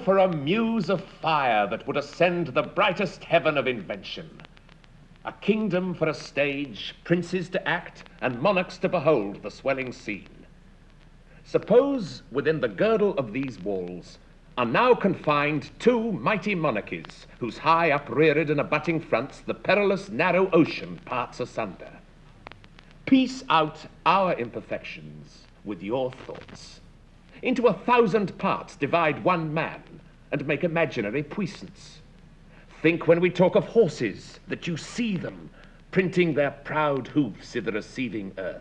for a muse of fire that would ascend the brightest heaven of invention. A kingdom for a stage, princes to act, and monarchs to behold the swelling scene. Suppose within the girdle of these walls are now confined two mighty monarchies, whose high upreared and abutting fronts the perilous narrow ocean parts asunder. Piece out our imperfections with your thoughts. Into 1,000 parts divide one man, and make imaginary puissance. Think when we talk of horses, that you see them, printing their proud hoofs i' the receiving earth.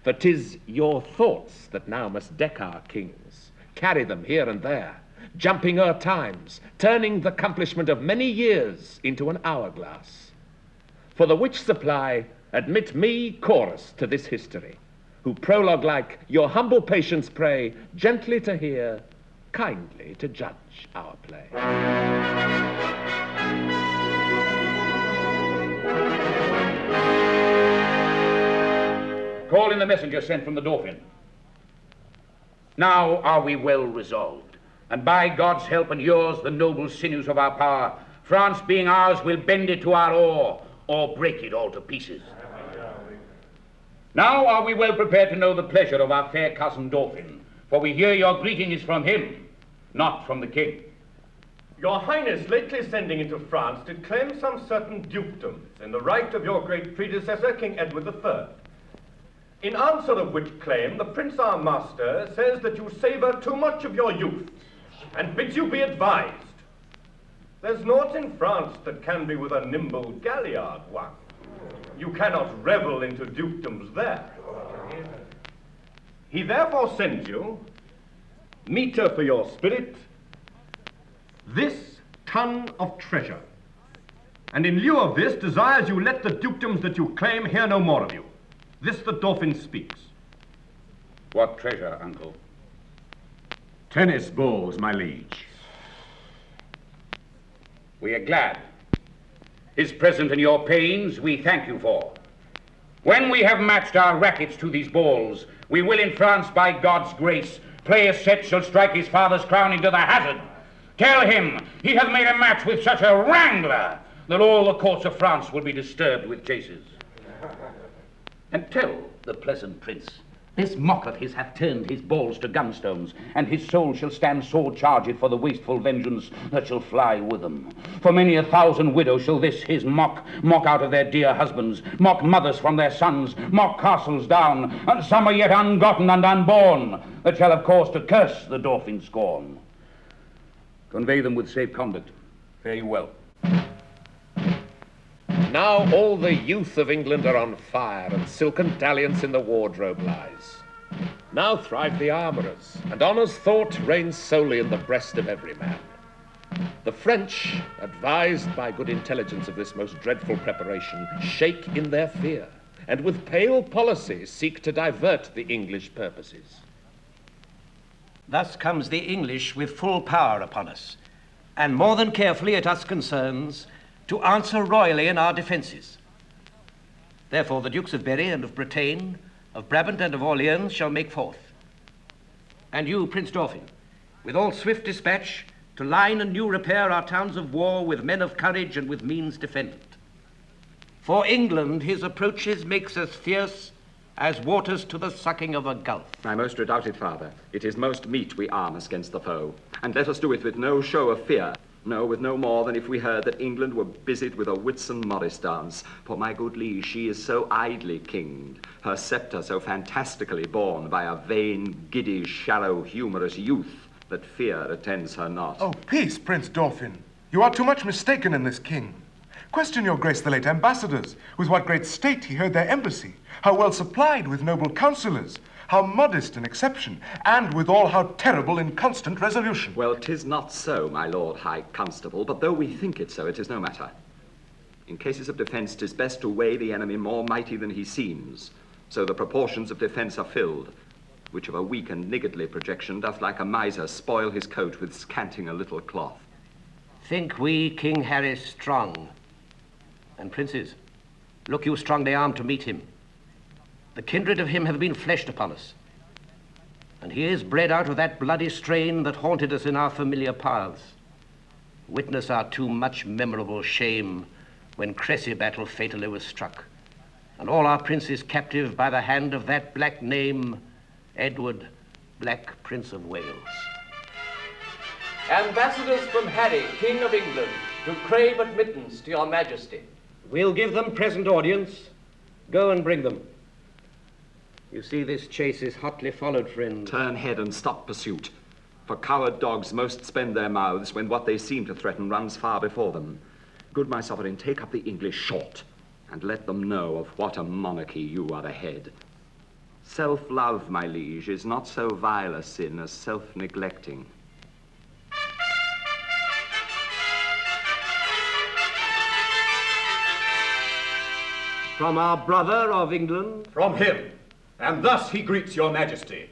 For 'tis your thoughts that now must deck our kings, carry them here and there, jumping o'er times, turning the accomplishment of many years into an hourglass. For the which supply, admit me chorus to this history, who prologue-like your humble patience pray, gently to hear, kindly to judge our play. Call in the messenger sent from the Dauphin. Now are we well resolved, and by God's help and yours, the noble sinews of our power, France being ours, will bend it to our oar, or break it all to pieces. Now are we well prepared to know the pleasure of our fair cousin Dauphin, for we hear your greeting is from him, not from the king. Your Highness, lately sending into France, did claim some certain dukedoms in the right of your great predecessor, King Edward III. In answer of which claim, the Prince our master says that you savour too much of your youth, and bids you be advised. There's naught in France that can be with a nimble galliard one. You cannot revel into dukedoms there. He therefore sends you, meter for your spirit, this ton of treasure, and in lieu of this desires you let the dukedoms that you claim hear no more of you. This the Dauphin speaks. What treasure, uncle? Tennis balls, my liege. We are glad. His present and your pains we thank you for. When we have matched our rackets to these balls, we will in France, by God's grace, play a set shall strike his father's crown into the hazard. Tell him he hath made a match with such a wrangler that all the courts of France will be disturbed with chases. And tell the pleasant prince, this mock of his hath turned his balls to gunstones, and his soul shall stand sore charged for the wasteful vengeance that shall fly with them. For many 1,000 widows shall this his mock out of their dear husbands, mock mothers from their sons, mock castles down, and some are yet ungotten and unborn, that shall have cause to curse the Dauphin's scorn. Convey them with safe conduct. Fare you well. Now all the youth of England are on fire, and silken dalliance in the wardrobe lies. Now thrive the armourers, and honour's thought reigns solely in the breast of every man. The French, advised by good intelligence of this most dreadful preparation, shake in their fear, and with pale policy seek to divert the English purposes. Thus comes the English with full power upon us, and more than carefully it us concerns to answer royally in our defences. Therefore the Dukes of Berry and of Bretagne, of Brabant and of Orleans shall make forth. And you, Prince Dauphin, with all swift dispatch, to line and new repair our towns of war with men of courage and with means defendant. For England his approaches makes as fierce as waters to the sucking of a gulf. My most redoubted father, it is most meet we arm us against the foe, and let us do it with no show of fear. No, with no more than if we heard that England were busied with a Whitsun Morris dance. For my good liege, she is so idly kinged, her sceptre so fantastically borne by a vain, giddy, shallow, humorous youth, that fear attends her not. Oh, peace, Prince Dauphin. You are too much mistaken in this king. Question your grace the late ambassadors, with what great state he heard their embassy, how well supplied with noble counsellors, how modest in exception, and withal how terrible in constant resolution. Well, 'tis not so, my Lord High Constable, but though we think it so, it is no matter. In cases of defence, 'tis best to weigh the enemy more mighty than he seems, so the proportions of defence are filled, which of a weak and niggardly projection doth like a miser spoil his coat with scanting a little cloth. Think we King Harry strong, and princes, look you strongly armed to meet him. The kindred of him have been fleshed upon us. and he is bred out of that bloody strain that haunted us in our familiar paths. Witness our too much memorable shame when Cressy battle fatally was struck, and all our princes captive by the hand of that black name, Edward, Black Prince of Wales. Ambassadors from Harry, King of England, do crave admittance to your majesty. We'll give them present audience. Go and bring them. You see this chase is hotly followed, friend. Turn head and stop pursuit. For coward dogs most spend their mouths when what they seem to threaten runs far before them. Good my sovereign, take up the English short, and let them know of what a monarchy you are the head. Self-love, my liege, is not so vile a sin as self-neglecting. From our brother of England? From him. And thus he greets your majesty.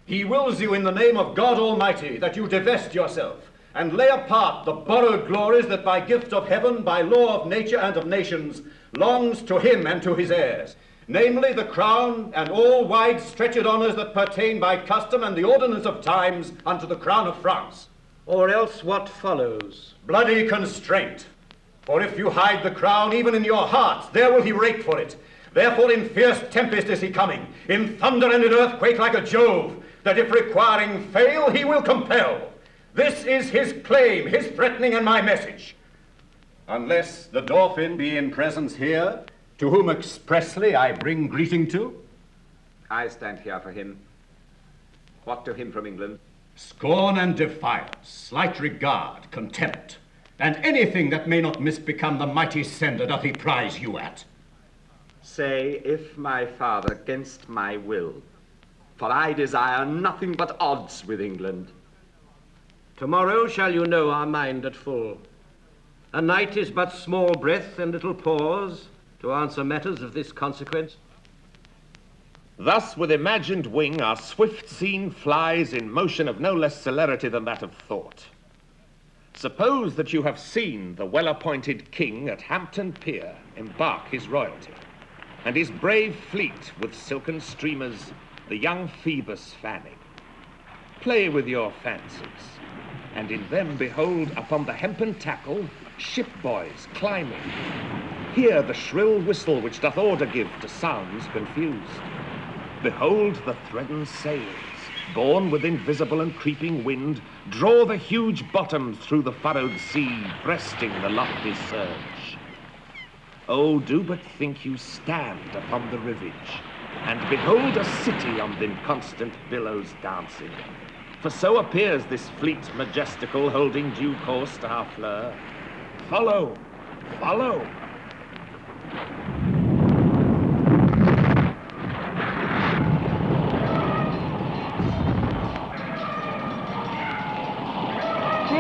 He wills you in the name of God Almighty that you divest yourself and lay apart the borrowed glories that by gift of heaven, by law of nature and of nations, longs to him and to his heirs, namely the crown and all wide-stretched honours that pertain by custom and the ordinance of times unto the crown of France. Or else what follows? Bloody constraint. For if you hide the crown even in your hearts, there will he rake for it. Therefore in fierce tempest is he coming, in thunder and in earthquake like a Jove, that if requiring fail, he will compel. This is his claim, his threatening, and my message. Unless the Dauphin be in presence here, to whom expressly I bring greeting to. I stand here for him. What to him from England? Scorn and defiance, slight regard, contempt, and anything that may not misbecome the mighty sender doth he prize you at. Say, if my father, 'gainst my will, for I desire nothing but odds with England. Tomorrow shall you know our mind at full. A night is but small breath and little pause to answer matters of this consequence. Thus with imagined wing our swift scene flies in motion of no less celerity than that of thought. Suppose that you have seen the well-appointed king at Hampton Pier embark his royalty, and his brave fleet with silken streamers the young Phoebus fanning. Play with your fancies, and in them behold upon the hempen tackle ship boys climbing. Hear the shrill whistle which doth order give to sounds confused. Behold the threatened sails, borne with invisible and creeping wind, draw the huge bottoms through the furrowed sea, breasting the lofty surge. Oh, do but think you stand upon the rivage, and behold a city on th' inconstant billows dancing. For so appears this fleet majestical, holding due course to Harfleur. Follow, follow.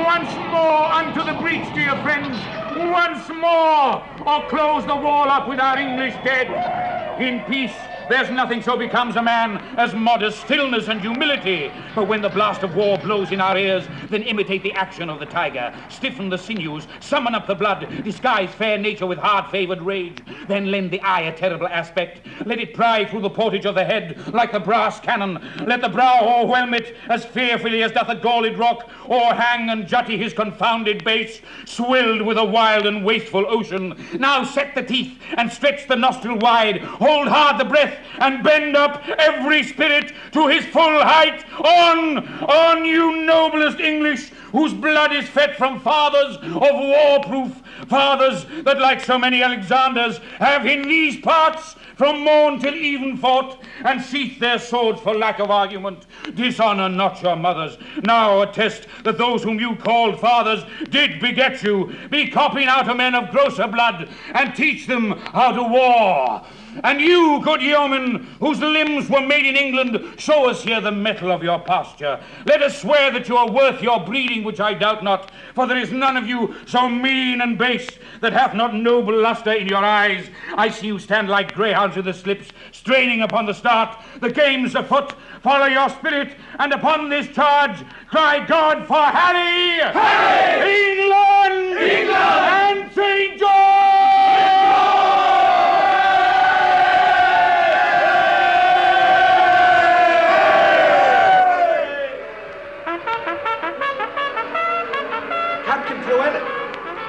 Once more unto the breach, dear friends, once more, or close the wall up with our English dead. In peace, there's nothing so becomes a man as modest stillness and humility. But when the blast of war blows in our ears, then imitate the action of the tiger, stiffen the sinews, summon up the blood, disguise fair nature with hard-favored rage, then lend the eye a terrible aspect. Let it pry through the portage of the head like the brass cannon. Let the brow o'erwhelm it as fearfully as doth a galled rock, o'erhang and jutty his confounded base, swelled with a wild and wasteful ocean. Now set the teeth and stretch the nostril wide, hold hard the breath, and bend up every spirit to his full height. On, you noblest English, whose blood is fed from fathers of war-proof, fathers that, like so many Alexanders, have in these parts from morn till even fought, and sheath their swords for lack of argument. Dishonor not your mothers. Now attest that those whom you called fathers did beget you. Be copying out of men of grosser blood, and teach them how to war. And you, good yeomen, whose limbs were made in England, show us here the mettle of your posture. Let us swear that you are worth your breeding, which I doubt not, for there is none of you so mean and base that hath not noble lustre in your eyes. I see you stand like greyhounds with the slips, straining upon the start. The game's afoot. Follow your spirit, and upon this charge, cry God for Harry! Harry! England! England! And St. George!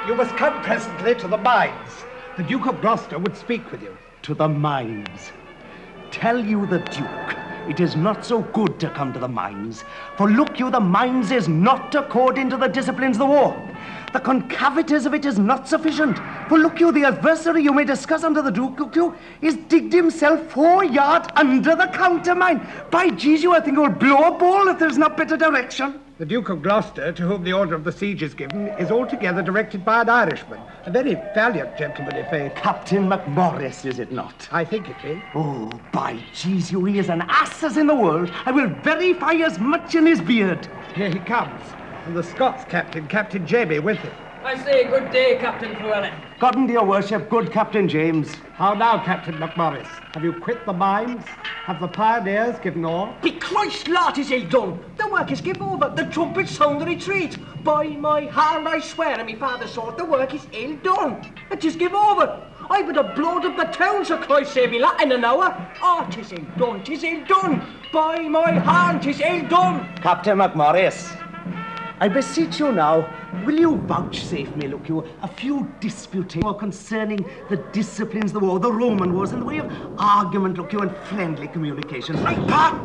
You must come presently to the mines. The Duke of Gloucester would speak with you. To the mines. Tell you the Duke, it is not so good to come to the mines. For look you, the mines is not according to the disciplines of the war. The concavities of it is not sufficient. For look you, the adversary you may discuss under the Duke, look you, is digged himself 4 yards under the countermine. By Jesu, I think it will blow a ball if there's not better direction. The Duke of Gloucester, to whom the order of the siege is given, is altogether directed by an Irishman. A very valiant gentleman, if a... Captain Macmorris, is it not? I think it is. Oh, by Jesu, he is an ass as in the world. I will verify as much in his beard. Here he comes. And the Scots captain, Captain Jamy, with him. I say good day, Captain Fluellen. God and your worship, good Captain James. How now, Captain Macmorris? Have you quit the mines? Have the pioneers given all? Be Christ, lot is ill done. The work is give over. The trumpets sound the retreat. By my hand, I swear on me father's sword, the work is ill done. It is give over. I would have blowed up the town, so Christ save me lot in an hour. Oh, 'tis ill done, 'tis ill done. By my hand, 'tis ill done. Captain Macmorris, I beseech you now, will you vouchsafe me, look you, a few disputations concerning the disciplines of the war, the Roman wars, in the way of argument, look you, and friendly communications.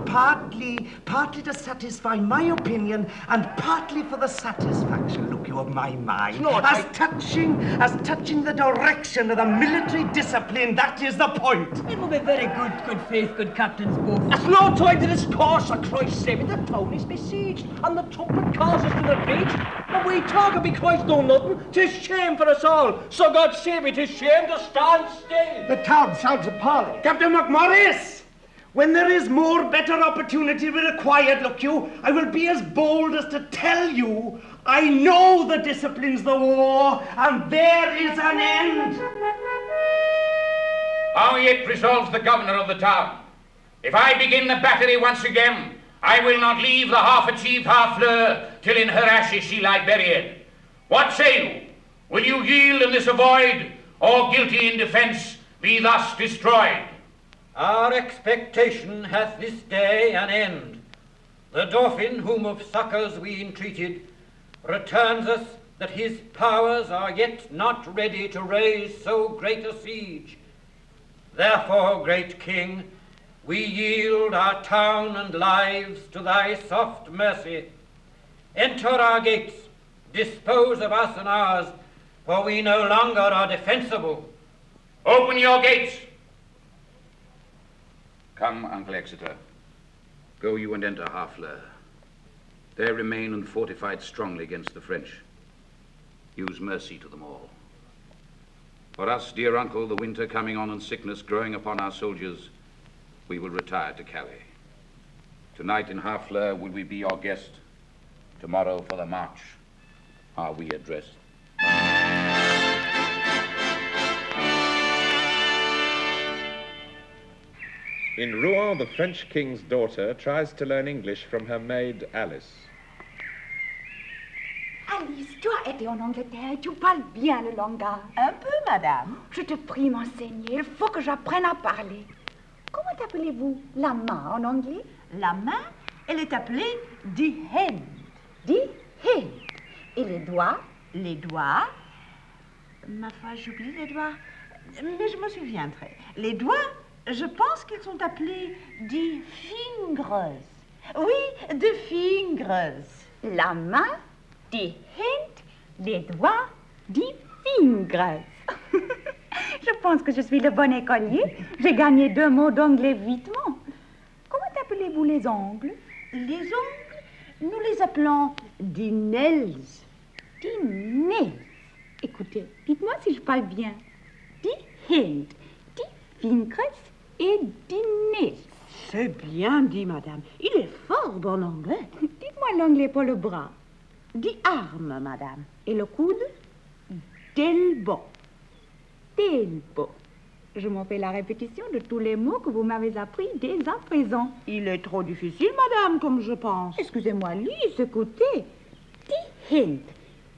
Partly to satisfy my opinion, and partly for the satisfaction, look you, of my mind. No, as touching the direction of the military discipline, that is the point. It will be very good faith, good captains both. There's no time to discourse, for Christ save me. The town is besieged, and the trumpet calls us to the beach. And we talk and be Christ know nothing. 'Tis shame for us all. So God save me, 'tis shame to stand still. The town sounds appalling. Captain Macmorris, when there is more better opportunity required, look you, I will be as bold as to tell you I know the disciplines of the war, and there is an end. How yet resolves the governor of the town? If I begin the battery once again, I will not leave the half-achieved Harfleur till in her ashes she lie buried. What say you? Will you yield and this avoid, or guilty in defence be thus destroyed? Our expectation hath this day an end. The Dauphin, whom of succours we entreated, returns us that his powers are yet not ready to raise so great a siege. Therefore, great King, we yield our town and lives to thy soft mercy. Enter our gates, dispose of us and ours, for we no longer are defensible. Open your gates. Come, Uncle Exeter. Go you and enter Harfleur. There remain and fortified strongly against the French. Use mercy to them all. For us, dear uncle, the winter coming on and sickness growing upon our soldiers, we will retire to Calais. Tonight in Harfleur will we be your guest. Tomorrow for the march are we addressed. In Rouen, the French king's daughter tries to learn English from her maid Alice. Alice, tu as été en Angleterre et tu parles bien le langage. Un peu, madame. Je te prie, m'enseigner. Il faut que j'apprenne à parler. Comment appelez-vous la main en anglais? La main, elle est appelée die hand. Die hand. Et les doigts? Les doigts? Ma foi, j'oublie les doigts. Mais je me souviendrai. Les doigts, je pense qu'ils sont appelés die fingers. Oui, die fingers. La main, die hand, les doigts, die fingers. Je pense que je suis le bon écolier. J'ai gagné 2 mots d'anglais vitement. Comment appelez-vous les ongles? Les ongles, nous les appelons die nails. Die nails. Écoutez, dites-moi si je parle bien. Die hand, die fingers et die nails. C'est bien dit, madame. Il est fort bon anglais. Dites-moi l'anglais pour le bras. Die arme, madame. Et le coude? D'elbow. D'elbow. Je m'en fais la répétition de tous les mots que vous m'avez appris dès à présent. Il est trop difficile, madame, comme je pense. Excusez-moi, lise, écoutez. Die hand,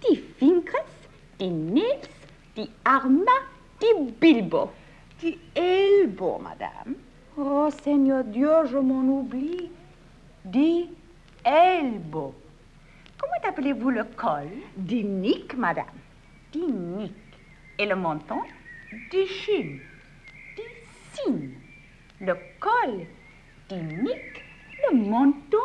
die fingers, die nails, die arma, die bilbo. Die elbow, madame. Oh, Seigneur Dieu, je m'en oublie. Die elbow. Comment appelez-vous le col? Die nick, madame. d'Inic. Et le menton, d'Ichim, d'Icine. Le col, d'Inic, le menton,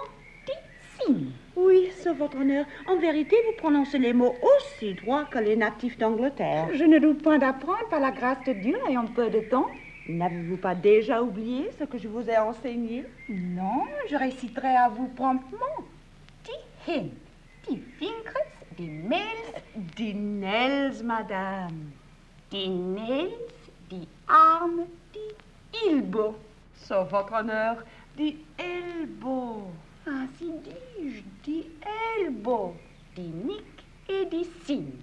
d'Icine. Oui, c'est votre honneur. En vérité, vous prononcez les mots aussi droits que les natifs d'Angleterre. Je ne doute point d'apprendre par la grâce de Dieu et en peu de temps. N'avez-vous pas déjà oublié ce que je vous ai enseigné? Non, je réciterai à vous promptement. Die Hin, die Fingers, die Mails. Die Nails, madame. Die Nails, die Arme, die Elbow. Sauf votre honneur, die Elbow. Ainsi dis-je, die Elbow, die Nick et die Cine.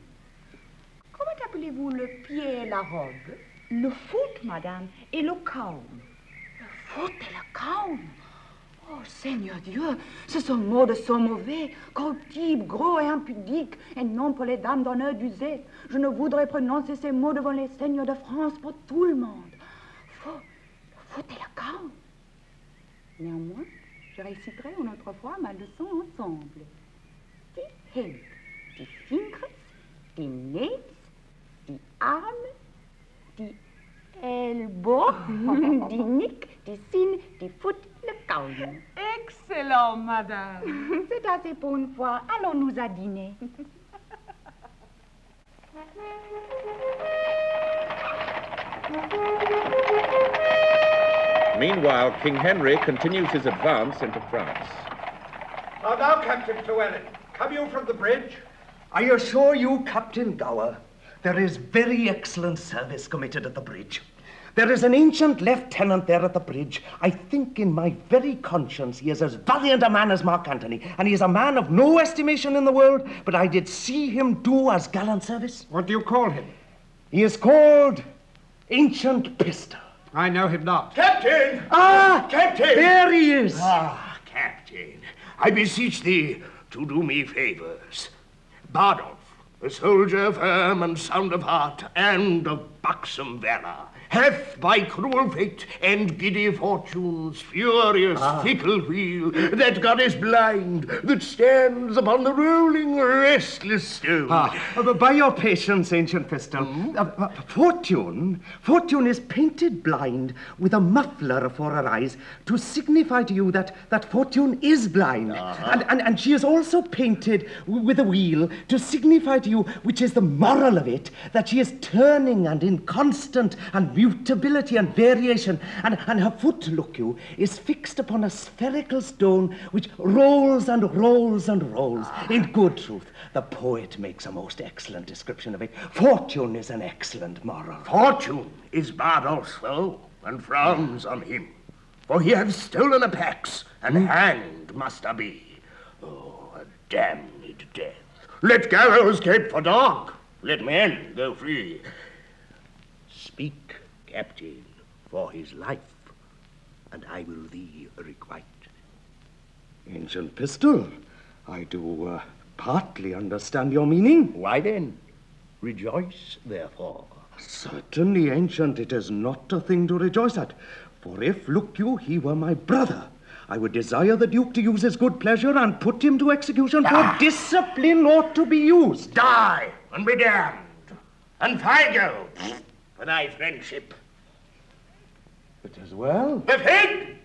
Comment appelez-vous le pied et la robe? Le foot, madame, et le caum. Le foot et le caum? Oh, Seigneur Dieu, ce sont mots de son mauvais, corruptibles, gros et impudiques, et non pour les dames d'honneur d'user. Je ne voudrais prononcer ces mots devant les seigneurs de France pour tout le monde. Le foot et le caum. Néanmoins, je réciterai une autre fois ma leçon ensemble. Die Hand, die Fingers, die Nails, die Arme, die Elbow, die Nick, die Cine, die Foot, le caum. Excellent, madame. C'est assez pour une fois. Allons-nous à dîner. Meanwhile, King Henry continues his advance into France. Now, Captain Fluellen, come you from the bridge? I assure you, Captain Gower, there is very excellent service committed at the bridge. There is an ancient lieutenant there at the bridge. I think in my very conscience he is as valiant a man as Mark Antony, and he is a man of no estimation in the world, but I did see him do as gallant service. What do you call him? He is called Ancient Pistol. I know him not. Captain! Ah! Captain! There he is! Ah, Captain, I beseech thee to do me favours. Bardolph, a soldier firm and sound of heart, and of buxom valour, hath by cruel fate and giddy fortune's furious fickle wheel that God is blind, that stands upon the rolling restless stone. By your patience, Ancient Pistol, Fortune is painted blind with a muffler for her eyes to signify to you that Fortune is blind. And she is also painted with a wheel to signify to you, which is the moral of it, that she is turning and inconstant and mutability and variation, and her foot, look you, is fixed upon a spherical stone which rolls and rolls and rolls. In good truth, the poet makes a most excellent description of it. Fortune is an excellent moral. Fortune is Bardolph's foe, and frowns on him, for he hath stolen a pax, and hanged must be. Oh, a damned death. Let gallows gape for dog, let men go free. Speak, Captain, for his life, and I will thee requite. Ancient Pistol, I do partly understand your meaning. Why then, rejoice therefore. Certainly, Ancient, it is not a thing to rejoice at. For if, look you, he were my brother, I would desire the Duke to use his good pleasure and put him to execution, for discipline ought to be used. Die and be damned, and Figo for thy friendship. It is well. Of head,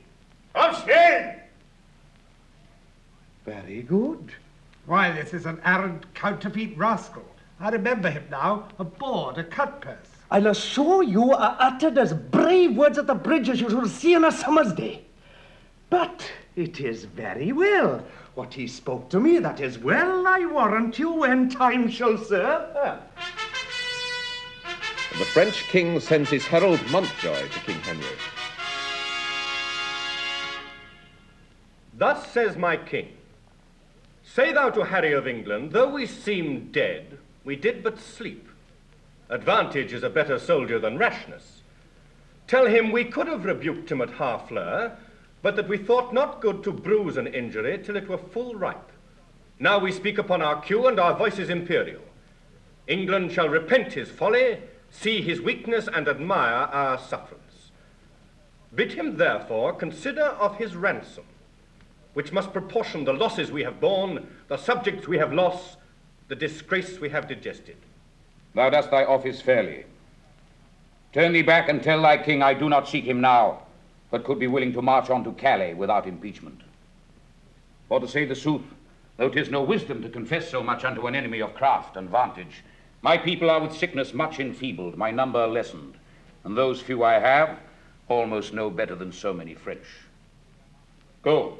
of spell. Very good. Why, this is an arrant counterfeit rascal. I remember him now, a bawd, a cutpurse. I'll assure you I uttered as brave words at the bridge as you shall see on a summer's day. But it is very well. What he spoke to me, that is well, I warrant you, when time shall serve. The French king sends his herald Montjoy to King Henry. Thus says my king, say thou to Harry of England, though we seem dead, we did but sleep. Advantage is a better soldier than rashness. Tell him we could have rebuked him at Harfleur, but that we thought not good to bruise an injury till it were full ripe. Now we speak upon our cue, and our voice is imperial. England shall repent his folly, see his weakness, and admire our sufferance. Bid him therefore consider of his ransom, which must proportion the losses we have borne, the subjects we have lost, the disgrace we have digested. Thou dost thy office fairly. Turn thee back and tell thy king I do not seek him now, but could be willing to march on to Calais without impeachment. For to say the sooth, though 'tis no wisdom to confess so much unto an enemy of craft and vantage, my people are with sickness much enfeebled, my number lessened, and those few I have almost no better than so many French. Go,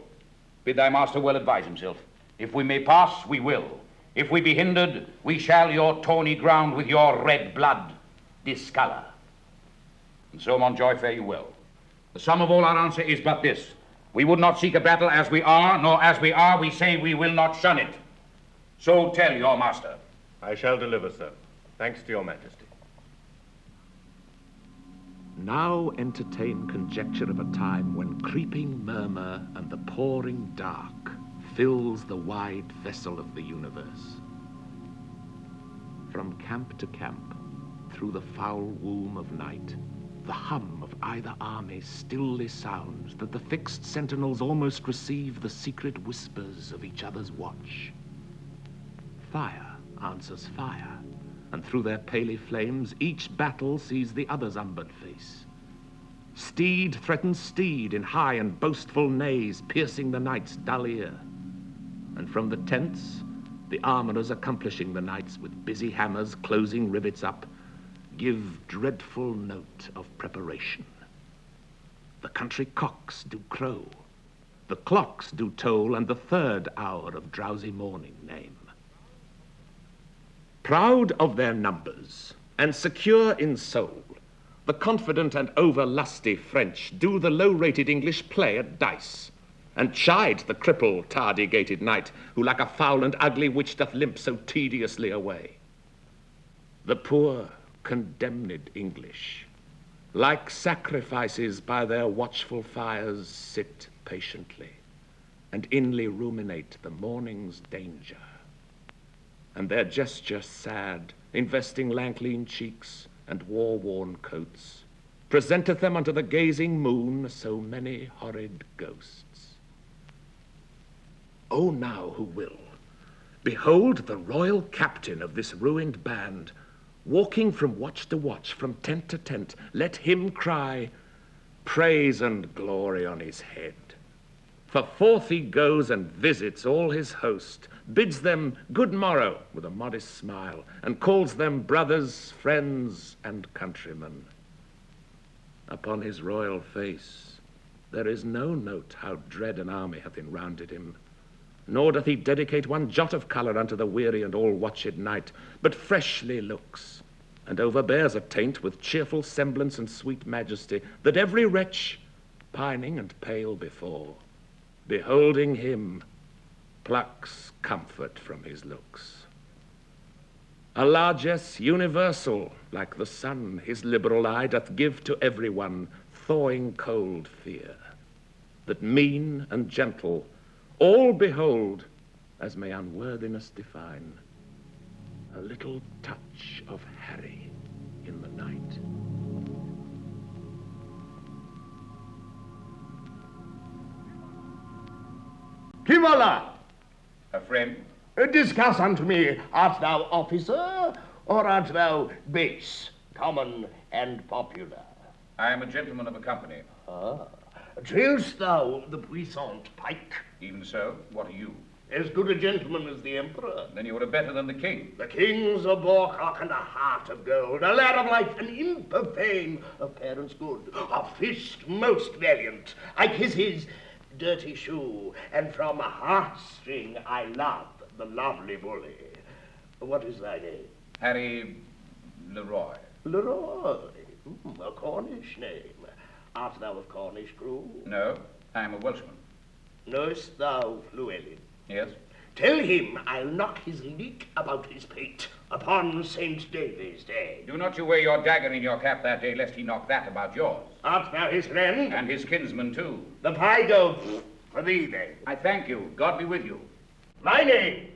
bid thy master well advise himself. If we may pass, we will. If we be hindered, we shall your tawny ground with your red blood discolour. And so, Montjoy, fare you well. The sum of all our answer is but this. We would not seek a battle as we are, nor as we are, we say we will not shun it. So tell your master. I shall deliver, sir. Thanks to your majesty. Now entertain conjecture of a time when creeping murmur and the pouring dark fills the wide vessel of the universe. From camp to camp, through the foul womb of night, the hum of either army stilly sounds that the fixed sentinels almost receive the secret whispers of each other's watch. Fire answers fire, and through their paly flames each battle sees the other's umbered face. Steed threatens steed in high and boastful neighs, piercing the night's dull ear. And from the tents, the armourers accomplishing the nights with busy hammers closing rivets up, give dreadful note of preparation. The country cocks do crow, the clocks do toll, and the third hour of drowsy morning name. Proud of their numbers, and secure in soul, the confident and over-lusty French do the low-rated English play at dice, and chide the crippled, tardy-gated knight, who like a foul and ugly witch doth limp so tediously away. The poor, condemned English, like sacrifices by their watchful fires, sit patiently, and inly ruminate the morning's danger. And their gesture sad, investing lank lean cheeks and war-worn coats, presenteth them unto the gazing moon so many horrid ghosts. O now who will, behold the royal captain of this ruined band, walking from watch to watch, from tent to tent, let him cry, praise and glory on his head. For forth he goes and visits all his host, bids them good morrow with a modest smile, and calls them brothers, friends, and countrymen. Upon his royal face there is no note how dread an army hath enrounded him, nor doth he dedicate one jot of colour unto the weary and all-watched night, but freshly looks, and overbears a taint with cheerful semblance and sweet majesty, that every wretch, pining and pale before, beholding him, plucks comfort from his looks. A largesse universal, like the sun, his liberal eye doth give to every one, thawing cold fear, that mean and gentle all behold, as may unworthiness define, a little touch of Harry in the night. Kivola! A friend? Discuss unto me, art thou officer, or art thou base, common, and popular? I am a gentleman of a company. Ah. Trail'st thou the puissant pike? Even so. What are you? As good a gentleman as the emperor. Then you are better than the king. The king's a boarcock and a heart of gold, a lad of life, an imp of fame, of parents good, of fist most valiant. I kiss his dirty shoe, and from a heartstring I love the lovely bully. What is thy name? Harry Leroy. Leroy? A Cornish name. Art thou of Cornish crew? No, I am a Welshman. Knowest thou Fluellen? Yes. Tell him I'll knock his leek about his pate upon St. David's Day. Do not you wear your dagger in your cap that day, lest he knock that about yours. Art thou his friend? And his kinsman, too. The pie go for thee, then. I thank you. God be with you. My name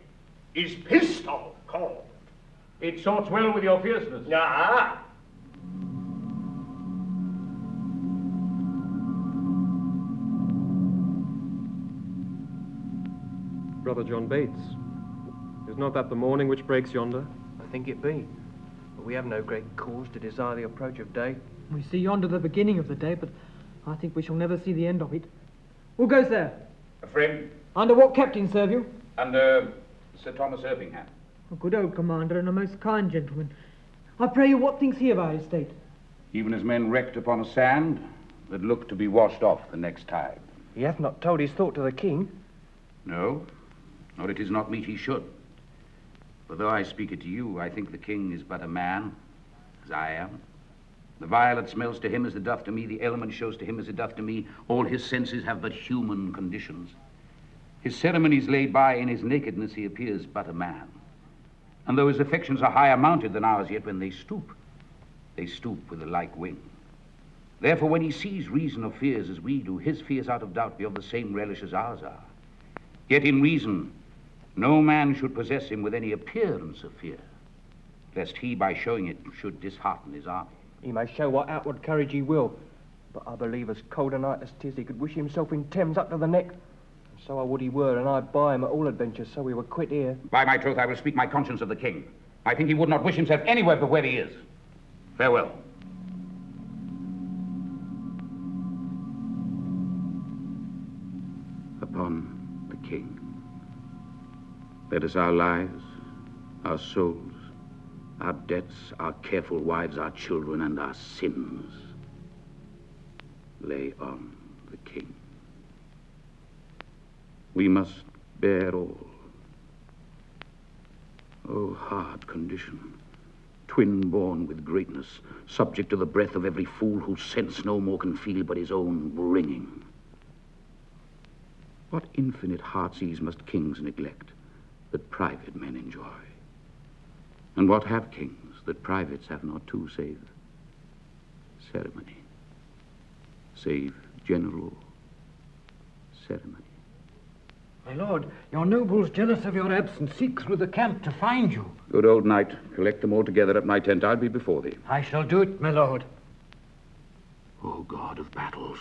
is Pistol called. It sorts well with your fierceness. Ah. Brother John Bates, is not that the morning which breaks yonder? I think it be. But we have no great cause to desire the approach of day. We see yonder the beginning of the day, but I think we shall never see the end of it. Who goes there? A friend. Under what captain serve you? Under Sir Thomas Erpingham. A good old commander and a most kind gentleman. I pray you, what thinks he of our estate? Even as men wrecked upon a sand that looked to be washed off the next tide. He hath not told his thought to the king. No, nor it is not meet he should. For though I speak it to you, I think the king is but a man, as I am. The violet smells to him as it doth to me, the element shows to him as it doth to me. All his senses have but human conditions. His ceremonies laid by, in his nakedness he appears but a man. And though his affections are higher mounted than ours, yet when they stoop with a like wing. Therefore when he sees reason of fears as we do, his fears out of doubt be of the same relish as ours are. Yet in reason, no man should possess him with any appearance of fear, lest he by showing it should dishearten his army. He may show what outward courage he will, but I believe as cold a night as 'tis he could wish himself in Thames up to the neck. And so I would he were, and I'd buy him at all adventures, so we were quit here. By my troth, I will speak my conscience of the king. I think he would not wish himself anywhere but where he is. Farewell. Upon the king, let us our lives, our souls, our debts, our careful wives, our children, and our sins lay on the king. We must bear all. Oh, hard condition, twin-born with greatness, subject to the breath of every fool whose sense no more can feel but his own wringing. What infinite heart's ease must kings neglect that private men enjoy? And what have kings that privates have not too, save ceremony, save general ceremony? My lord, your nobles, jealous of your absence, seek through the camp to find you. Good old knight, collect them all together at my tent. I'll be before thee. I shall do it, my lord. O God of battles,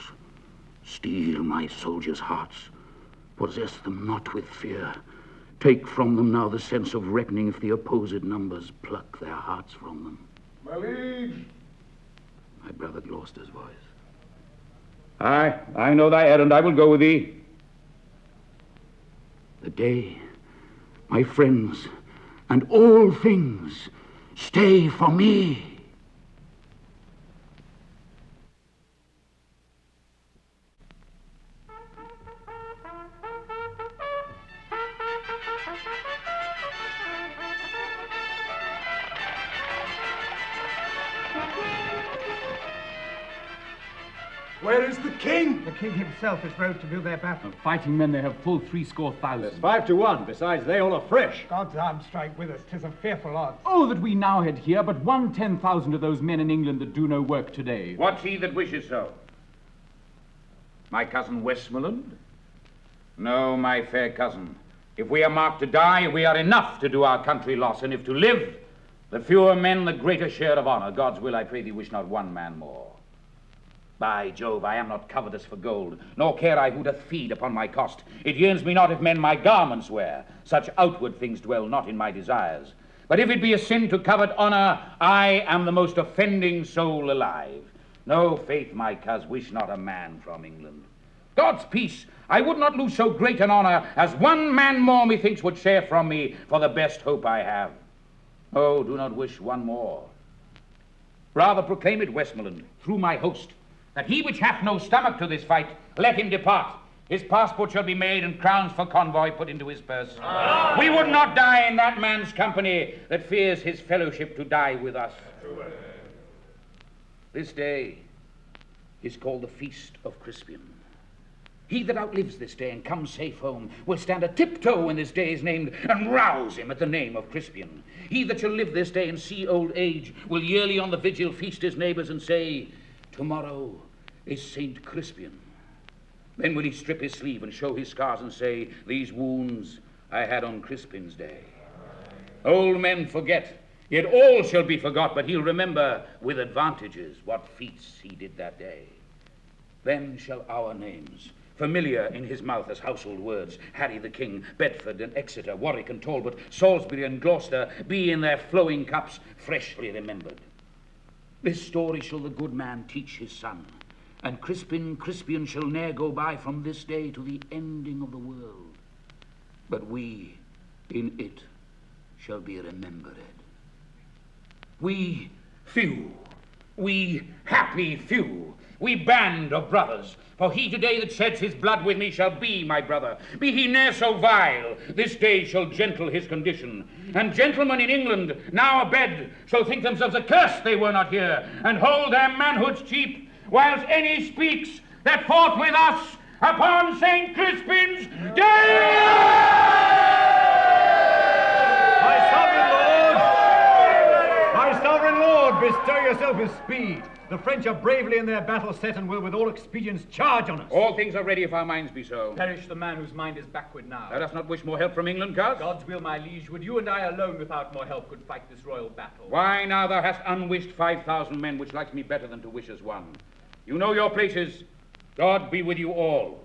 steel my soldiers' hearts. Possess them not with fear. Take from them now the sense of reckoning if the opposed numbers pluck their hearts from them. My liege! My brother Gloucester's voice. Aye, I know thy errand. I will go with thee. The day, my friends, and all things stay for me. Where is the king? The king himself is rode to view their battle. Of fighting men they have full 70,000. There's 5 to 1. Besides, they all are fresh. God's arm strike with us. 'Tis a fearful odds. Oh, that we now had here but 1/10,000 of those men in England that do no work today. What's he that wishes so? My cousin Westmoreland? No, my fair cousin. If we are marked to die, we are enough to do our country loss, and if to live, the fewer men, the greater share of honour. God's will, I pray thee, wish not one man more. By Jove, I am not covetous for gold, nor care I who doth feed upon my cost. It yearns me not if men my garments wear. Such outward things dwell not in my desires. But if it be a sin to covet honour, I am the most offending soul alive. No, faith, my coz, wish not a man from England. God's peace, I would not lose so great an honour as one man more methinks would share from me for the best hope I have. Oh, do not wish one more. Rather proclaim it, Westmoreland, through my host, that he which hath no stomach to this fight, let him depart. His passport shall be made and crowns for convoy put into his purse. We would not die in that man's company that fears his fellowship to die with us. This day is called the Feast of Crispian. He that outlives this day and comes safe home will stand a tiptoe when this day is named and rouse him at the name of Crispian. He that shall live this day and see old age will yearly on the vigil feast his neighbours and say, tomorrow is Saint Crispian. Then will he strip his sleeve and show his scars and say, these wounds I had on Crispian's day. Old men forget, yet all shall be forgot, but he'll remember with advantages what feats he did that day. Then shall our names familiar in his mouth as household words. Harry the King, Bedford and Exeter, Warwick and Talbot, Salisbury and Gloucester, be in their flowing cups freshly remembered. This story shall the good man teach his son, and Crispian shall ne'er go by from this day to the ending of the world. But we in it shall be remembered. We few, we happy few, we band of brothers, for he today that sheds his blood with me shall be my brother. Be he ne'er so vile, this day shall gentle his condition. And gentlemen in England, now abed, shall think themselves accursed they were not here, and hold their manhoods cheap, whilst any speaks that fought with us upon St. Crispin's day! My sovereign lord, bestir yourself with speed. The French are bravely in their battle set and will with all expedients charge on us. All things are ready if our minds be so. Perish the man whose mind is backward now. Thou dost not wish more help from England, coz? God's will, my liege, would you and I alone without more help could fight this royal battle. Why, now thou hast unwished 5,000 men, which likes me better than to wish as one. You know your places. God be with you all.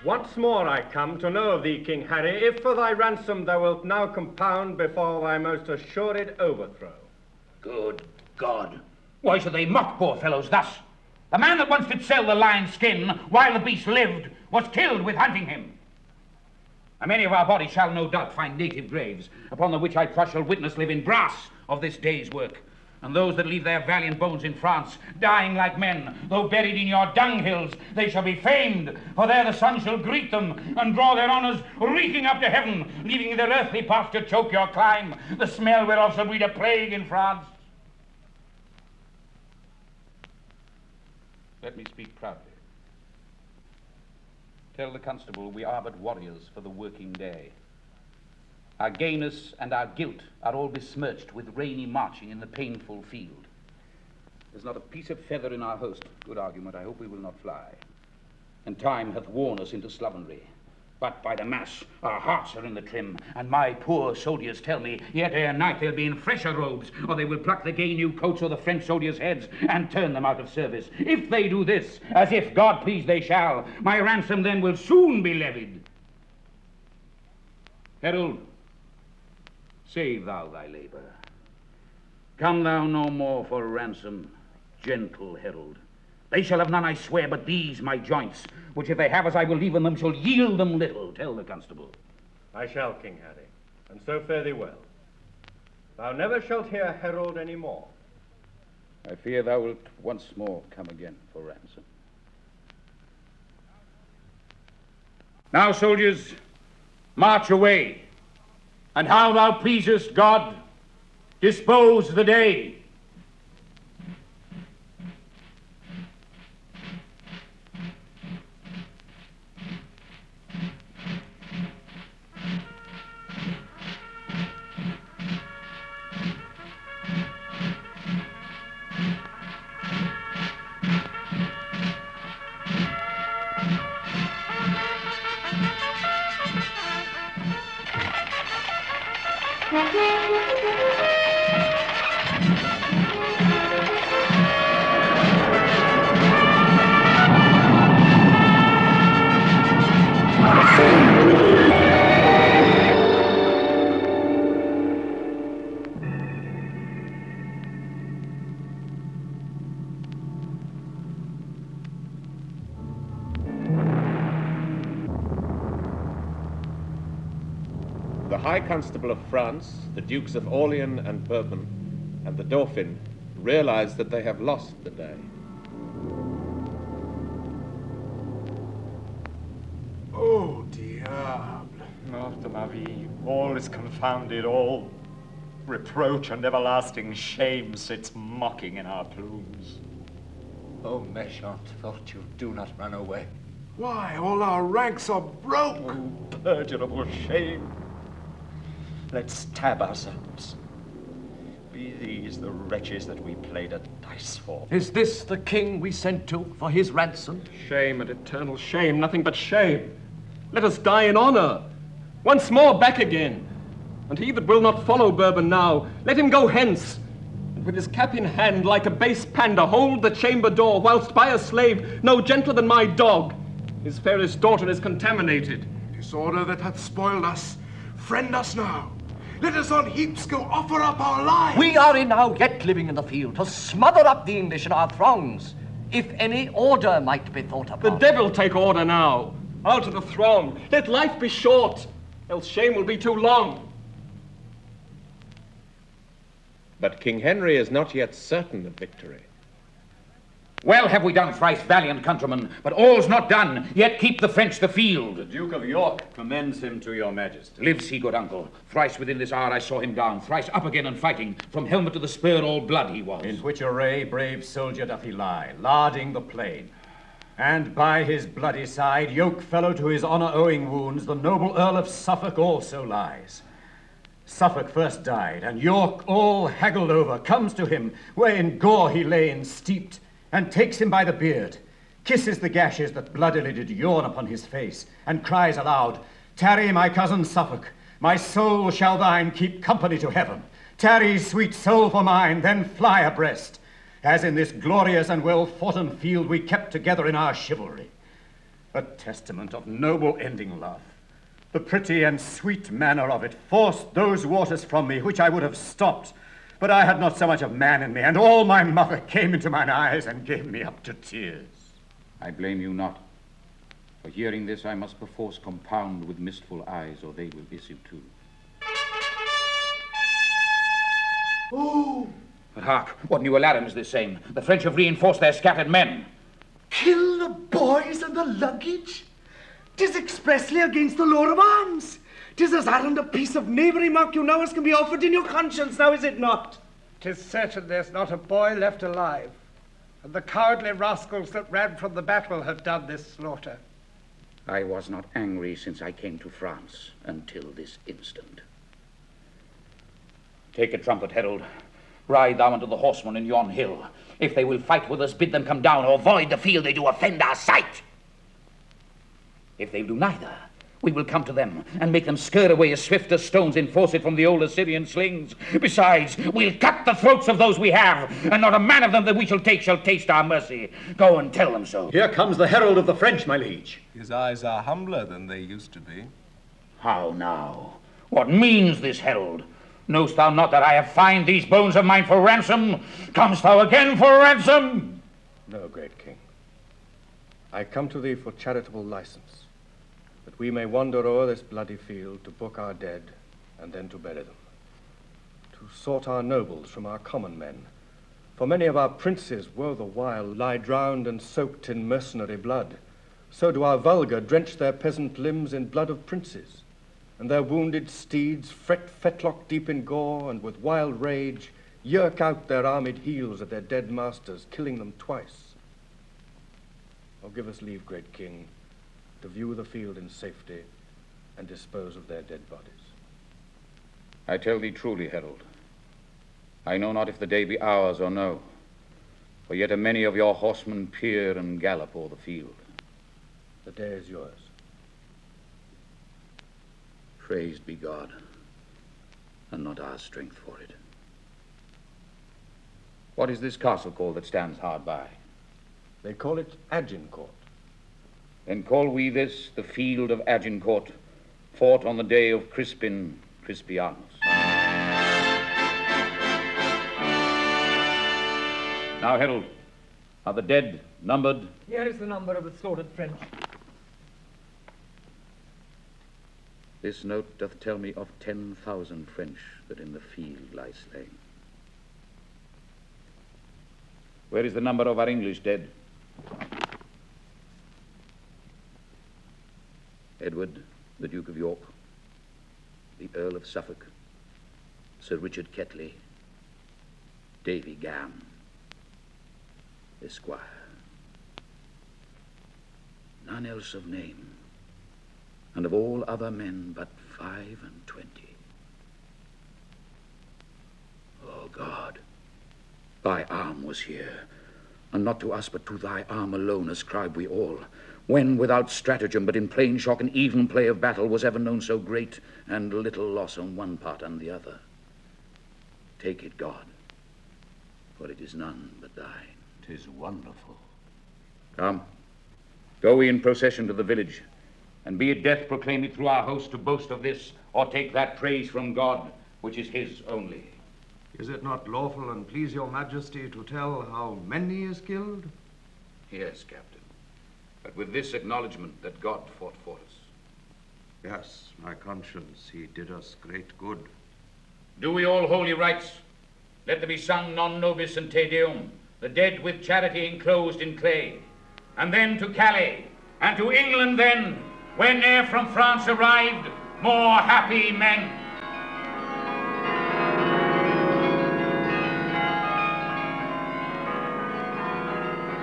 Once more I come to know of thee, King Harry, if for thy ransom thou wilt now compound before thy most assured overthrow. Good God. Why should they mock poor fellows thus? The man that once did sell the lion's skin while the beast lived was killed with hunting him. And many of our bodies shall no doubt find native graves, upon the which I trust shall witness live in brass of this day's work. And those that leave their valiant bones in France, dying like men, though buried in your dunghills, they shall be famed, for there the sun shall greet them, and draw their honours reeking up to heaven, leaving their earthly path to choke your clime, the smell whereof shall breed a plague in France. Let me speak proudly. Tell the constable we are but warriors for the working day. Our gayness and our guilt are all besmirched with rainy marching in the painful field. There's not a piece of feather in our host. Good argument, I hope we will not fly. And time hath worn us into slovenry. But by the mass, our hearts are in the trim, and my poor soldiers tell me, yet ere night they'll be in fresher robes, or they will pluck the gay new coats of the French soldiers' heads and turn them out of service. If they do this, as if God please they shall, my ransom then will soon be levied. Herald, save thou thy labour. Come thou no more for ransom, gentle herald. They shall have none, I swear, but these my joints, which if they have as I will leave them shall yield them little. Tell the constable. I shall, King Harry, and so fare thee well. Thou never shalt hear herald any more. I fear thou wilt once more come again for ransom. Now, soldiers, march away. And how thou pleasest, God, dispose the day. The High Constable of France, the Dukes of Orleans and Bourbon, and the Dauphin realize that they have lost the day. Oh, diable. After ma vie, all is confounded, all reproach and everlasting shame sits mocking in our plumes. Oh, méchante fortune, do not run away. Why, all our ranks are broke. Oh, perdurable shame. Let's stab ourselves. Be these the wretches that we played at dice for? Is this the king we sent to for his ransom? Shame and eternal shame, nothing but shame. Let us die in honor. Once more back again. And he that will not follow Bourbon now, let him go hence. And with his cap in hand, like a base pander, hold the chamber door, whilst by a slave, no gentler than my dog, his fairest daughter is contaminated. Disorder that hath spoiled us, friend us now. Let us on heaps go offer up our lives. We are enow yet living in the field to smother up the English in our throngs, if any order might be thought upon. The devil take order now. Out of the throng. Let life be short, else shame will be too long. But King Henry is not yet certain of victory. Well have we done, thrice valiant countrymen, but all's not done, yet keep the French the field. The Duke of York commends him to your majesty. Lives he, good uncle. Thrice within this hour I saw him down, thrice up again and fighting. From helmet to the spur all blood he was. In which array brave soldier doth he lie, larding the plain. And by his bloody side, yoke fellow to his honour-owing wounds, the noble Earl of Suffolk also lies. Suffolk first died, and York, all haggled over, comes to him, where in gore he lay ensteeped, and takes him by the beard, kisses the gashes that bloodily did yawn upon his face, and cries aloud, "Tarry, my cousin Suffolk, my soul shall thine keep company to heaven. Tarry, sweet soul, for mine, then fly abreast, as in this glorious and well-foughten field we kept together in our chivalry." A testament of noble ending love. The pretty and sweet manner of it forced those waters from me which I would have stopped, but I had not so much of man in me, and all my mother came into mine eyes and gave me up to tears. I blame you not. For hearing this, I must perforce compound with mistful eyes, or they will issue too. Oh! But hark, what new alarm is this same? The French have reinforced their scattered men. Kill the boys and the luggage? 'Tis expressly against the law of arms. 'Tis as arrant a piece of knavery, mark you now, as can be offered in your conscience, now is it not? 'Tis certain there's not a boy left alive, and the cowardly rascals that ran from the battle have done this slaughter. I was not angry since I came to France until this instant. Take a trumpet, herald. Ride thou unto the horsemen in yon hill. If they will fight with us, bid them come down, or void the field they do offend our sight. If they do neither, we will come to them and make them scur away as swift as stones enforce it from the old Assyrian slings. Besides, we'll cut the throats of those we have, and not a man of them that we shall take shall taste our mercy. Go and tell them so. Here comes the herald of the French, my liege. His eyes are humbler than they used to be. How now? What means this herald? Knowst thou not that I have fined these bones of mine for ransom? Comest thou again for ransom? No, great king. I come to thee for charitable license, that we may wander o'er this bloody field to book our dead, and then to bury them. To sort our nobles from our common men. For many of our princes, woe the while, lie drowned and soaked in mercenary blood. So do our vulgar drench their peasant limbs in blood of princes, and their wounded steeds fret fetlock deep in gore, and with wild rage yerk out their armed heels at their dead masters, killing them twice. Oh, give us leave, great king, to view the field in safety and dispose of their dead bodies. I tell thee truly, herald, I know not if the day be ours or no, for yet a many of your horsemen peer and gallop o'er the field. The day is yours. Praised be God, and not our strength for it. What is this castle called that stands hard by? They call it Agincourt. Then call we this the field of Agincourt, fought on the day of Crispin Crispianus. Now, herald, are the dead numbered? Here is the number of the slaughtered French. This note doth tell me of 10,000 French that in the field lie slain. Where is the number of our English dead? Edward, the Duke of York, the Earl of Suffolk, Sir Richard Ketley, Davy Gam, Esquire. None else of name, and of all other men but 25. Oh God, thy arm was here, and not to us but to thy arm alone ascribe we all. When without stratagem, but in plain shock and even play of battle, was ever known so great and little loss on one part and the other. Take it, God, for it is none but thine. 'Tis wonderful. Come, go we in procession to the village. And be it death, proclaim it through our host to boast of this, or take that praise from God, which is his only. Is it not lawful and please your majesty to tell how many is killed? Yes, Captain, but with this acknowledgement that God fought for us. Yes, my conscience, he did us great good. Do we all holy rites? Let there be sung non nobis and Te Deum, the dead with charity enclosed in clay. And then to Calais, and to England then, when ere from France arrived, more happy men.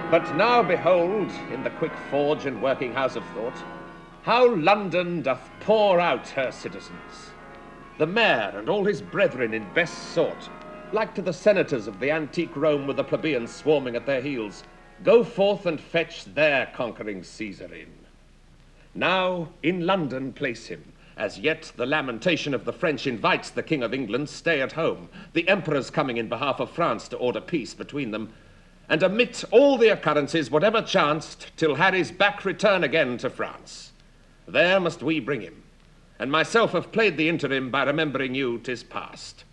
But now behold, in the quick forge and working house of thought, how London doth pour out her citizens. The mayor and all his brethren in best sort, like to the senators of the antique Rome with the plebeians swarming at their heels, go forth and fetch their conquering Caesar in. Now in London place him, as yet the lamentation of the French invites the King of England stay at home, the emperor's coming in behalf of France to order peace between them, and omit all the occurrences, whatever chanced, till Harry's back return again to France. There must we bring him, and myself have played the interim by remembering you 'tis past.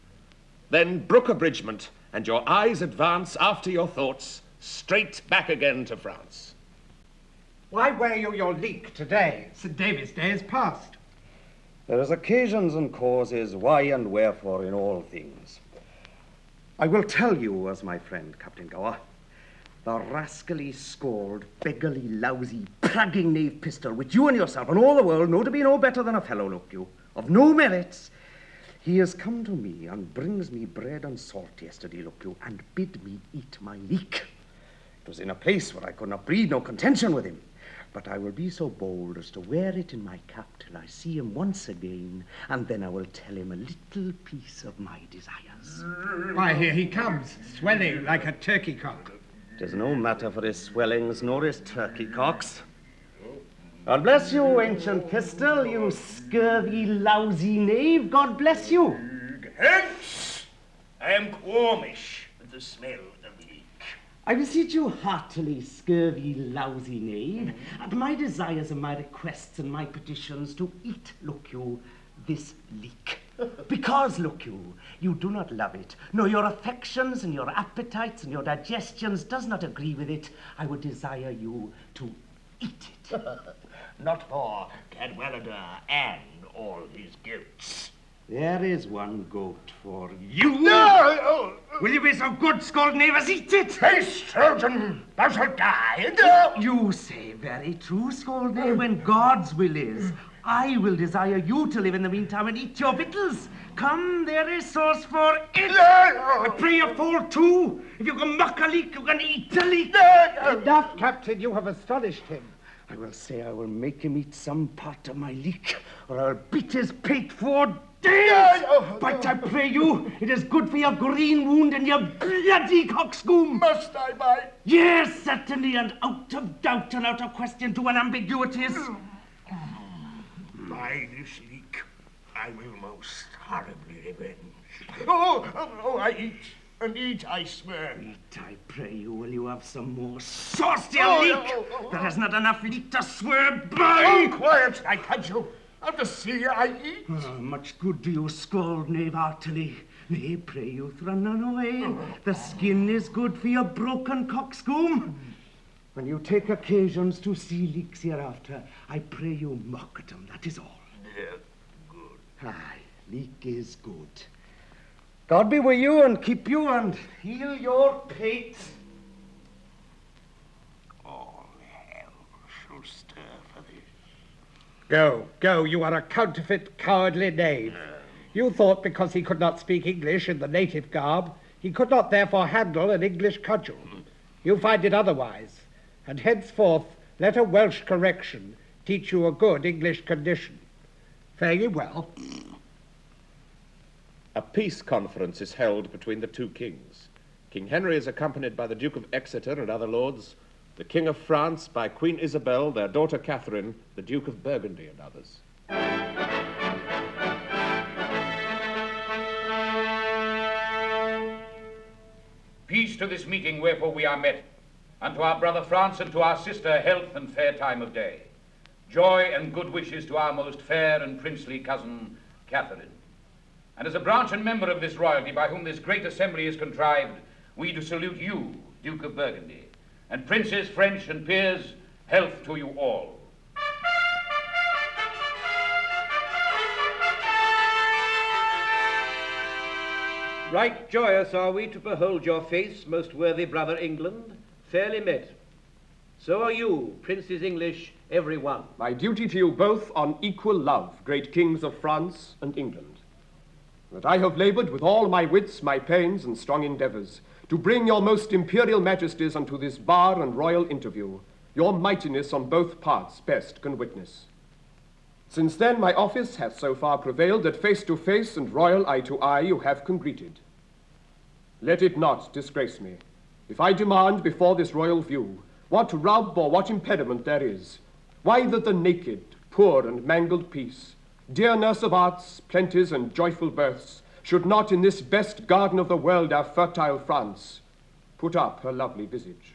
Then brook abridgment, and your eyes advance after your thoughts, straight back again to France. Why wear you your leek today? St. David's Day is past. There is occasions and causes, why and wherefore in all things. I will tell you, as my friend Captain Gower, the rascally, scald, beggarly, lousy, pragging knave pistol, which you and yourself and all the world know to be no better than a fellow, look you, of no merits. He has come to me and brings me bread and salt yesterday, look you, and bid me eat my leek. It was in a place where I could not breed no contention with him. But I will be so bold as to wear it in my cap till I see him once again, and then I will tell him a little piece of my desires. Why, here he comes, swelling like a turkey cock. 'Tis no matter for his swellings nor his turkey cocks. God bless you, ancient pistol, you scurvy, lousy knave. God bless you. Hence! I am qualmish with the smell of leek. I beseech you heartily, scurvy, lousy knave, at my desires and my requests and my petitions to eat, look you, this leek. Because, look you, you do not love it, nor your affections and your appetites and your digestions does not agree with it, I would desire you to eat it. Not for Cadwallader and all his goats. There is one goat for you. No! Will you be so good, scald knave, as eat it? Haste, Trojan, thou shalt die. No! You say very true, scald knave, when God's will is. I will desire you to live in the meantime and eat your victuals. Come, there is sauce for it. I pray you fall to. If you can muck a leek, you can eat a leek. Enough, Captain, you have astonished him. I will say I will make him eat some part of my leek, or I'll beat his pate for days. But I pray you, it is good for your green wound and your bloody coxcomb. Must I bite? Yes, certainly, and out of doubt and out of question to an ambiguities. By this leek, I will most horribly revenge. I eat, and eat, I swear. Eat, I pray you, will you have some more sauce to your leek? There is not enough leek to swear by. Quiet, I catch you. Of the sea I eat. Much good do you scold, knave, heartily. Nay, pray you, run away. The skin is good for your broken coxcomb. When you take occasions to see leeks hereafter, I pray you mock at them, that is all. Yeah, good. Aye, leek is good. God be with you and keep you and heal your pate. All hell shall stir for this. Go, you are a counterfeit, cowardly knave. You thought because he could not speak English in the native garb, he could not therefore handle an English cudgel. You find it otherwise. And henceforth let a Welsh correction teach you a good English condition. Fare ye well. A peace conference is held between the two kings. King Henry is accompanied by the Duke of Exeter and other lords, the King of France by Queen Isabel, their daughter Catherine, the Duke of Burgundy, and others. Peace to this meeting wherefore we are met, and to our brother France and to our sister health and fair time of day. Joy and good wishes to our most fair and princely cousin, Catherine. And as a branch and member of this royalty by whom this great assembly is contrived, we do salute you, Duke of Burgundy, and princes, French, and peers, health to you all. Right joyous are we to behold your face, most worthy brother England, fairly met. So are you, princes English, every one. My duty to you both on equal love, great kings of France and England. That I have laboured with all my wits, my pains, and strong endeavours, to bring your most imperial majesties unto this bar and royal interview, your mightiness on both parts best can witness. Since then my office hath so far prevailed that face to face and royal eye to eye you have congreted. Let it not disgrace me, if I demand before this royal view what rub or what impediment there is, why that the naked, poor, and mangled peace, dear nurse of arts, plenties, and joyful births, should not in this best garden of the world, our fertile France, put up her lovely visage.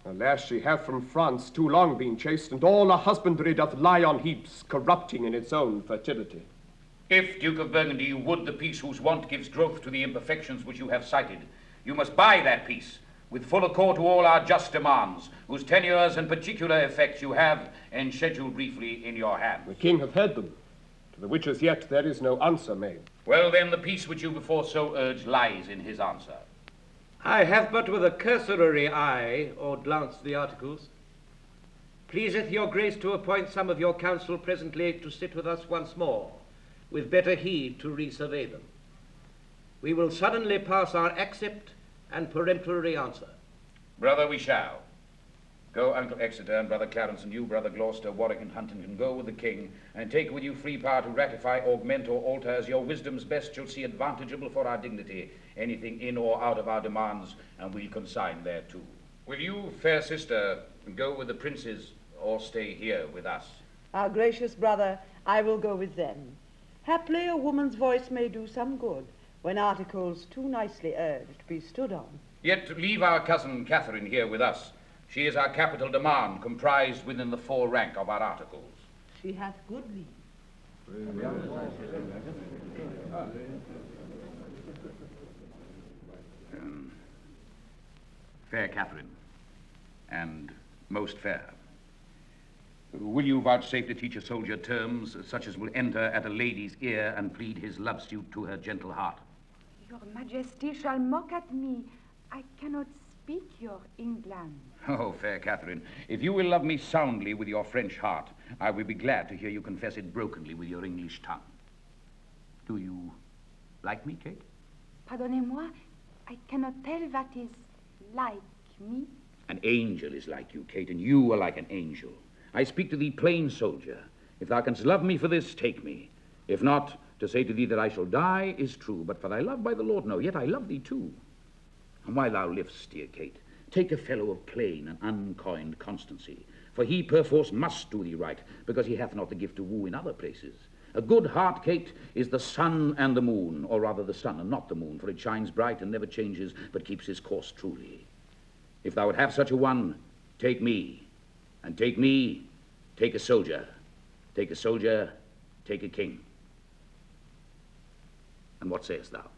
Alas, she hath from France too long been chased, and all her husbandry doth lie on heaps, corrupting in its own fertility. If, Duke of Burgundy, you would the peace whose want gives growth to the imperfections which you have cited, you must buy that peace, with full accord to all our just demands, whose tenures and particular effects you have enscheduled briefly in your hand. The king hath heard them, to the which as yet there is no answer made. Well, then, the peace which you before so urged lies in his answer. I have but with a cursory eye or glance the articles. Pleaseth your grace to appoint some of your council presently to sit with us once more, with better heed to resurvey them. We will suddenly pass our accept and peremptory answer. Brother, we shall. Go, Uncle Exeter, and Brother Clarence, and you, Brother Gloucester, Warwick, and Huntingdon, go with the king, and take with you free power to ratify, augment, or alter, as your wisdoms best shall see advantageable for our dignity, anything in or out of our demands, and we'll consign thereto. Will you, fair sister, go with the princes, or stay here with us? Our gracious brother, I will go with them. Haply a woman's voice may do some good, when articles too nicely urged be stood on. Yet leave our cousin Catherine here with us. She is our capital demand, comprised within the 4 rank of our articles. She hath good leave. Fair Catherine, and most fair, will you vouchsafe to teach a soldier terms such as will enter at a lady's ear and plead his love suit to her gentle heart? Your Majesty shall mock at me. I cannot speak your England. Oh, fair Catherine, if you will love me soundly with your French heart, I will be glad to hear you confess it brokenly with your English tongue. Do you like me, Kate? Pardonnez-moi, I cannot tell what is like me. An angel is like you, Kate, and you are like an angel. I speak to thee plain soldier. If thou canst love me for this, take me. If not, to say to thee that I shall die is true, but for thy love by the Lord, no, yet I love thee too. And while thou livest, dear Kate, take a fellow of plain and uncoined constancy, for he perforce must do thee right, because he hath not the gift to woo in other places. A good heart, Kate, is the sun and the moon, or rather the sun and not the moon, for it shines bright and never changes, but keeps his course truly. If thou would have such a one, take me, and take me, take a soldier, take a soldier, take a king. And what sayest thou?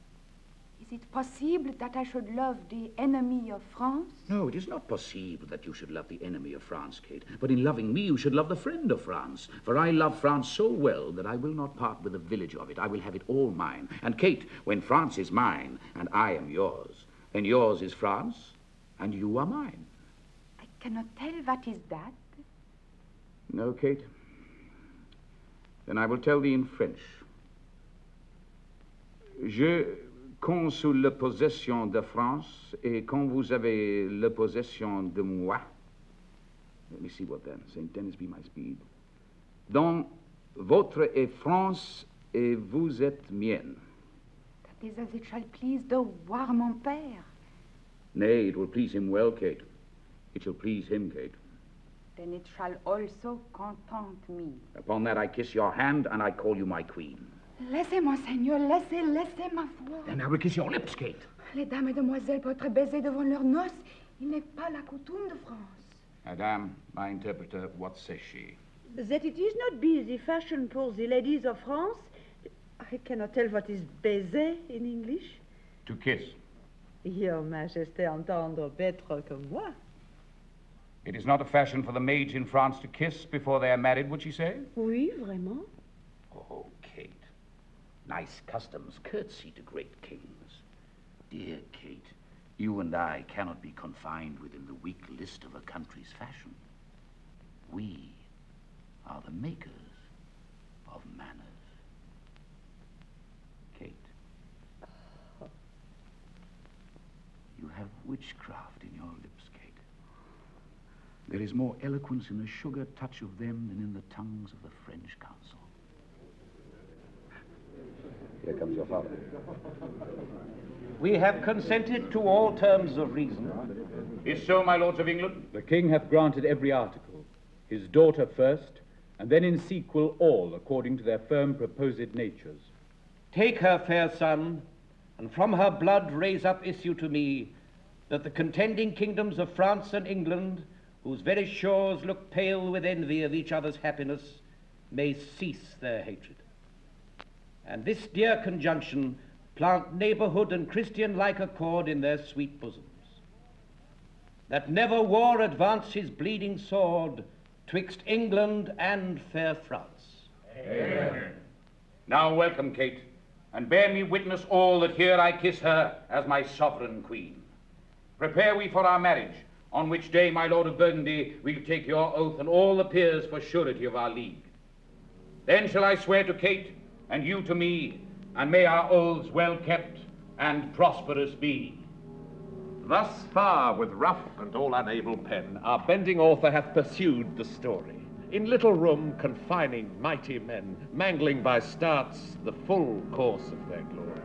Is it possible that I should love the enemy of France? No, it is not possible that you should love the enemy of France, Kate. But in loving me, you should love the friend of France. For I love France so well that I will not part with a village of it. I will have it all mine. And Kate, when France is mine, and I am yours, and yours is France, and you are mine. I cannot tell what is that. No, Kate. Then I will tell thee in French. Je compte sous la possession de France, et quand vous avez la possession de moi, let me see what that, St. Denis be my speed, donc votre est France, et vous êtes mienne. That is as it shall please the war mon père. Nay, it will please him well, Kate. It shall please him, Kate. Then it shall also content me. Upon that I kiss your hand, and I call you my queen. Laissez, monseigneur, laissez ma voix. Then I will kiss your lips, Kate. Les dames et demoiselles peuvent être baisées devant leurs noces. Il n'est pas la coutume de France. Madame, my interpreter, what says she? That it is not be the fashion for the ladies of France. I cannot tell what is baiser in English. To kiss. Your Majesté entendre better que moi. It is not a fashion for the maids in France to kiss before they are married, would she say? Oui, vraiment. Oh, Kate. Nice customs, curtsy to great kings. Dear Kate, you and I cannot be confined within the weak list of a country's fashion. We are the makers of manners. Kate, you have witchcraft in your lips, Kate. There is more eloquence in the sugar touch of them than in the tongues of the French council. Here comes your father. We have consented to all terms of reason. Is so, my lords of England? The king hath granted every article, his daughter first, and then in sequel all according to their firm proposed natures. Take her, fair son, and from her blood raise up issue to me, that the contending kingdoms of France and England, whose very shores look pale with envy of each other's happiness, may cease their hatred. And this dear conjunction plant neighborhood and Christian-like accord in their sweet bosoms. That never war advance his bleeding sword twixt England and fair France. Amen. Now welcome, Kate, and bear me witness all that here I kiss her as my sovereign queen. Prepare we for our marriage, on which day my lord of Burgundy will take your oath and all the peers for surety of our league. Then shall I swear to Kate, and you to me, and may our oaths well kept and prosperous be. Thus far, with rough and all unable pen, our bending author hath pursued the story. In little room confining mighty men, mangling by starts the full course of their glory.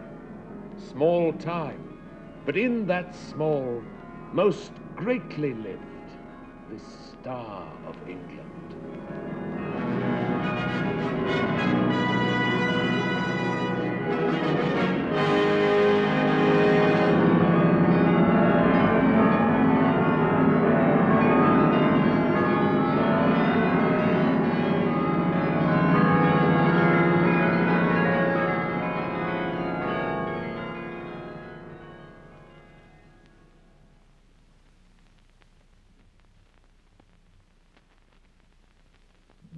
Small time, but in that small, most greatly lived this star of England.